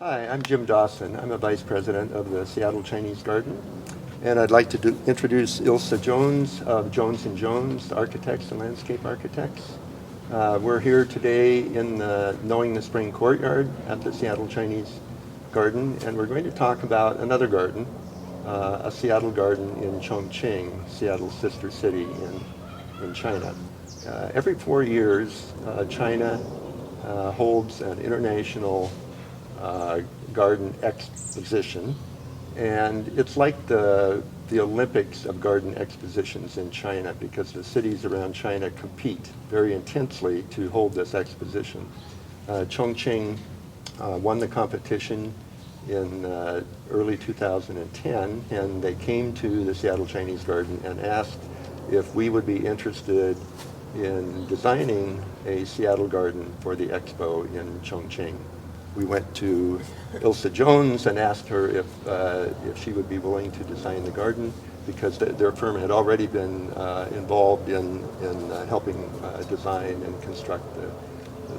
Hi, I'm Jim Dawson. I'm a vice president of the Seattle Chinese Garden. And I'd like to introduce Ilza Jones of Jones&Jones, the architects and landscape architects. We're here today in the Knowing the Spring courtyard at the Seattle Chinese Garden, and we're going to talk about another garden, a Seattle garden in Chongqing, Seattle's sister city in China. Every 4 years, China holds an international garden exposition, and it's like the Olympics of garden expositions in China because the cities around China compete very intensely to hold this exposition. Chongqing won the competition in early 2010, and they came to the Seattle Chinese Garden and asked if we would be interested in designing a Seattle garden for the expo in Chongqing. We went to Izla Jones and asked her if she would be willing to design the garden because their firm had already been involved in helping design and construct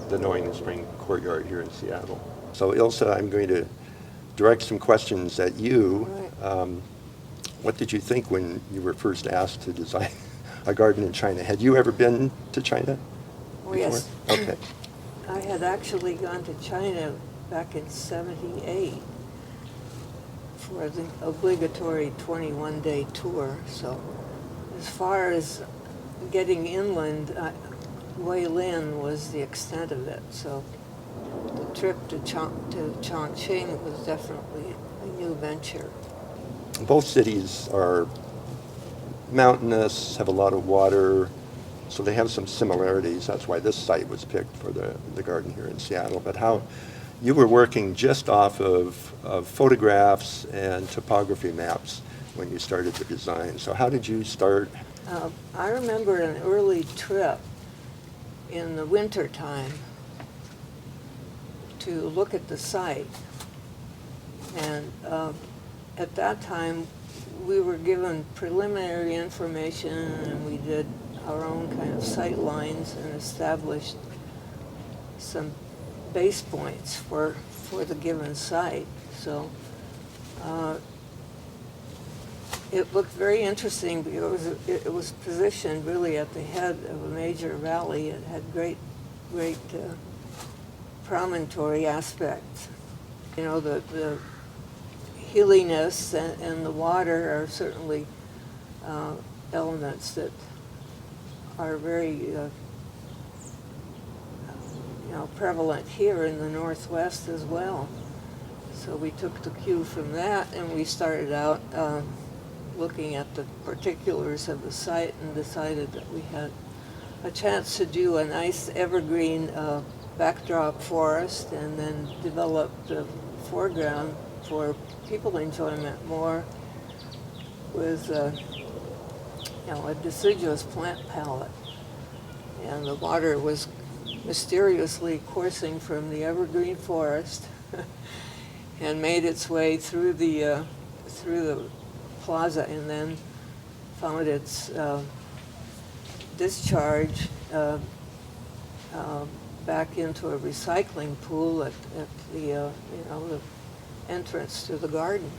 the Knowing the Spring courtyard here in Seattle. So Ilza, I'm going to direct some questions at you. What did you think when you were first asked to design a garden in China? Had you ever been to China before? Yes. Okay. I had actually gone to China back in '78 for the obligatory 21-day tour. So as far as getting inland, Weilin was the extent of it. So the trip to Chongqing was definitely a new venture. Both cities are mountainous, have a lot of water, so they have some similarities. That's why this site was picked for the garden here in Seattle. But how you were working just off of photographs and topography maps when you started the design. So how did you start? I remember an early trip in the winter time to look at the site. And at that time, we were given preliminary information, and we did our own kind of sight lines and established some base points for the given site. So it looked very interesting because it was positioned really at the head of a major valley. It had great promontory aspects. You know, the hilliness and the water are certainly elements that are very prevalent here in the Northwest as well. So we took the cue from that, and we started out looking at the particulars of the site and decided that we had a chance to do a nice evergreen backdrop forest and then develop the foreground for people enjoyment more with a deciduous plant palette. And the water was mysteriously coursing from the evergreen forest and made its way through the plaza and then found its discharge back into a recycling pool at the entrance to the garden.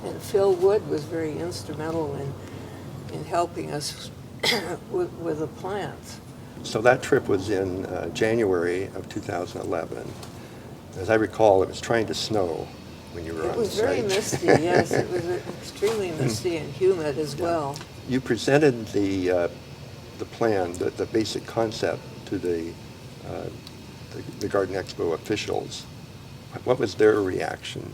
And Phil Wood was very instrumental in helping us with the plants. So that trip was in January of 2011. As I recall, it was trying to snow when you were on the site. It was very misty, yes. It was extremely misty and humid as well. You presented the plan, the basic concept to the Garden Expo officials. What was their reaction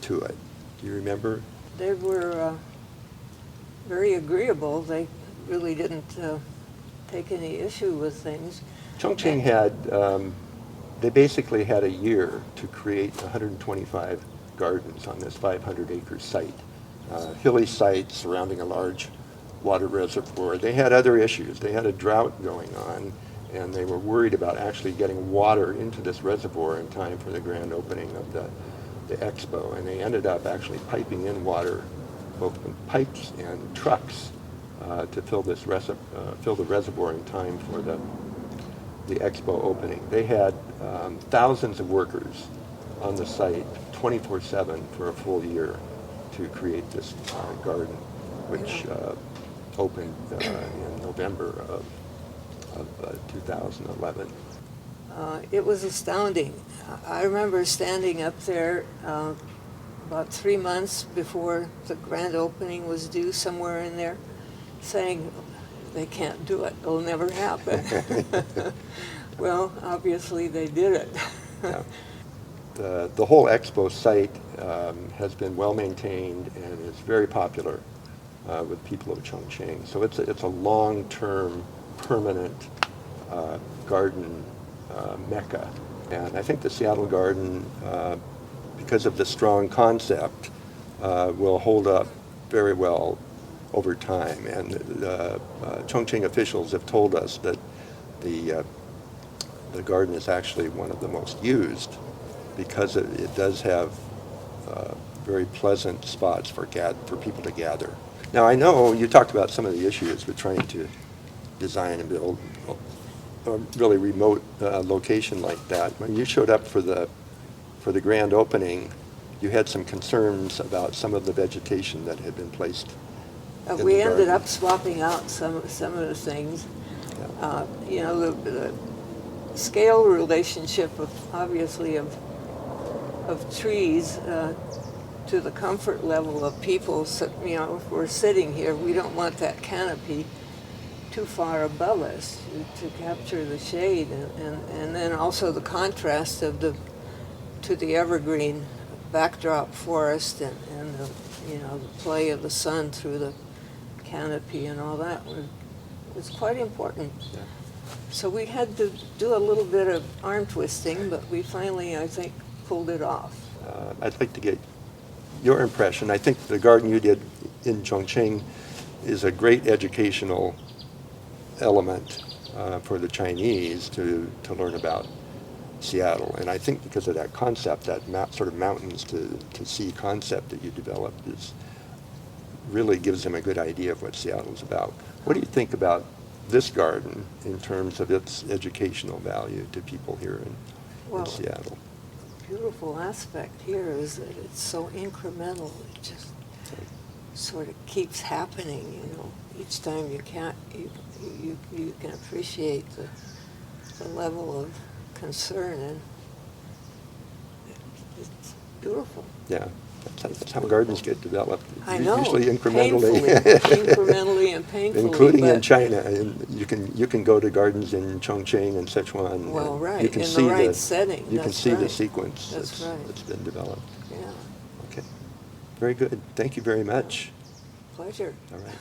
to it? Do you remember? They were very agreeable. They really didn't take any issue with things. Chongqing had, they basically had a year to create 125 gardens on this 500-acre site. Hilly site surrounding a large water reservoir. They had other issues. They had a drought going on, and they were worried about actually getting water into this reservoir in time for the grand opening of the expo. And they ended up actually piping in water, both with pipes and trucks, to fill the reservoir in time the expo opening. They had thousands of workers on the site 24/7 for a full year to create this garden, which opened in November of 2011. It was astounding. I remember standing up there about 3 months before the grand opening was due, somewhere in there, saying, they can't do it, it'll never happen. Well, obviously they did it. Yeah. The whole expo site has been well maintained and is very popular with people of Chongqing. So it's a long-term, permanent garden mecca. And I think the Seattle Garden, because of the strong concept, will hold up very well over time. And Chongqing officials have told us that the garden is actually one of the most used because it does have very pleasant spots for people to gather. Now, I know you talked about some of the issues with trying to design and build a really remote location like that. When you showed up for the grand opening, you had some concerns about some of the vegetation that had been placed in We the ended garden. up swapping out some of the things. Yeah. You know, the scale relationship of obviously of trees to the comfort level of people. So, you know, if we're sitting here, we don't want that canopy too far above us to capture the shade, and then also the contrast of to the evergreen backdrop forest and the, you know, the play of the sun through the canopy and all that was quite important. Yeah. So we had to do a little bit of arm twisting, but we finally, I think, pulled it off. I'd like to get your impression. I think the garden you did in Chongqing is a great educational element for the Chinese to learn about Seattle. And I think because of that concept, that sort of mountains to sea concept that you developed really gives them a good idea of what Seattle's about. What do you think about this garden in terms of its educational value to people here in Seattle? Beautiful aspect here is that it's so incremental. It just sort of keeps happening, you know. Each time you can appreciate the level of concern, and it's beautiful. Yeah, that's how gardens get developed. I know. Usually incrementally. Incrementally and painfully. Including in China. And you can go to gardens in Chongqing and Sichuan. Well, and right, you can in see the right setting. You can That's see the right. sequence That's right. that's been developed. Yeah, Okay, very good. Thank you very much. pleasure. All right.